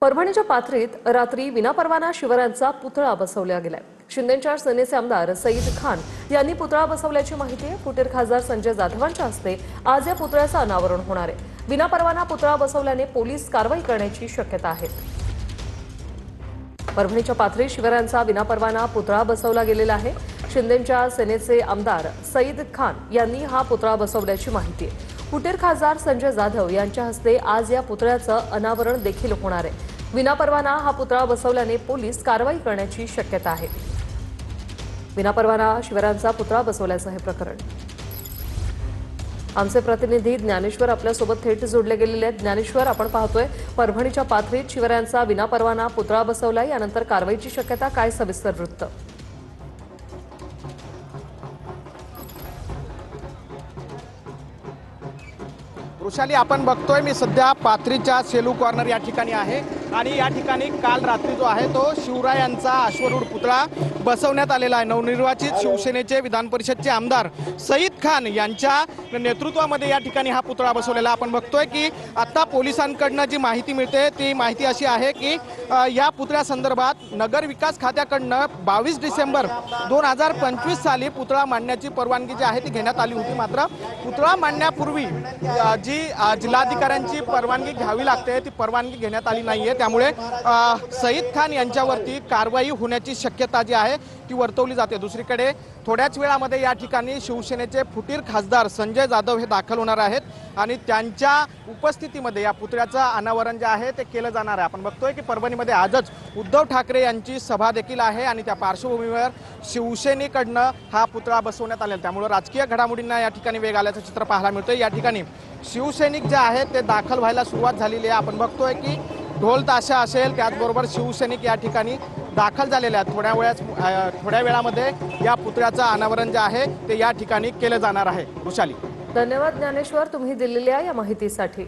परभणीच्या पाथरीत रात्री विनापरवाना शिवरायांचा पुतळा बसवला गेलाय। शिंदेच्या सेनेचे आमदार सईद खान यांनी पुतळा बसवल्याची माहिती आहे। फुटीर खासदार संजय जाधवांच्या हस्ते आज या पुतळ्याचं अनावरण होणार आहे। विनापरवाना पुतळा बसवल्याने पोलीस कारवाई करण्याची शक्यता आहे। परभणीच्या पाथरीत शिवरायांचा विनापरवाना पुतळा बसवला गेलेला आहे। शिंदेच्या सेनेचे आमदार सईद खान यांनी हा पुतळा बसवल्याची माहिती आहे। फुटीर खासदार संजय जाधव यांच्या हस्ते आज या पुतळ्याचं अनावरण देखील होणार आहे। विनापरवाना हा पुतळा बसवल्याने पोलीस कारवाई करण्याची शक्यता आहे। विनापरवाना शिवरायांचा पुतळा बसवल्याचं हे प्रकरण। आमचे प्रतिनिधी ज्ञानेश्वर आपल्यासोबत थेट जोडले गेलेले आहेत। ज्ञानेश्वर, आपण पाहतोय परभणीच्या पाथरीत शिवरायांचा विनापरवाना पुतळा बसवलाय, यानंतर कारवाईची शक्यता, काय सविस्तर वृत्त? वृषाली, आपण बघतोय मी सध्या पाथरीच्या सेलू कॉर्नर या ठिकाणी आहे आणि या ठिकाणी काल रात्री जो आहे तो शिवरायांचा अश्वरूढ पुतळा बसवण्यात आलेला आहे। नवनिर्वाचित शिवसेनेचे विधान परिषदचे आमदार सईद खान यांच्या नेतृत्वामध्ये या ठिकाणी हा पुतळा बसवलेला आपण बघतोय की आता पोलिसांकडनं जी माहिती मिळते ती माहिती अशी आहे की या पुतळ्यासंदर्भात नगर विकास खात्याकडनं 22 डिसेंबर 2025 साली पुतळा मांडण्याची परवानगी जी आहे ती घेण्यात आली होती। मात्र पुतळा मांडण्यापूर्वी जी जिल्हाधिकाऱ्यांची परवानगी घ्यावी लागते ती परवानगी घेण्यात आली नाहीये। त्यामुळे सईद खान यांच्यावरती कारवाई होण्याची शक्यता जी आहे ती वर्तवली जाते। दुसरीकडे थोड्याच वेळामध्ये या ठिकाणी शिवसेनेचे फुटीर खासदार संजय जाधव हे दाखल होणार आहेत आणि त्यांच्या उपस्थितीमध्ये या पुतळ्याचं अनावरण जे आहे ते केलं जाणार आहे। आपण बघतोय की परभणीमध्ये आजच उद्धव ठाकरे यांची सभा देखील आहे आणि त्या पार्श्वभूमीवर शिवसेनेकडनं हा पुतळा बसवण्यात आलेला, त्यामुळे राजकीय घडामोडींना या ठिकाणी वेग आल्याचं चित्र पाहायला मिळतंय। या ठिकाणी शिवसैनिक जे आहेत ते दाखल व्हायला सुरुवात झालेली आहे। आपण बघतोय की ढोल ताशा असेल, त्याचबरोबर शिवसैनिक या ठिकाणी दाखल झालेले आहेत। थोड्या वेळामध्ये या पुतळ्याचं अनावरण जे आहे ते या ठिकाणी केलं जाणार आहे। वृषाली, धन्यवाद ज्ञानेश्वर, तुम्ही दिलेल्या या माहितीसाठी।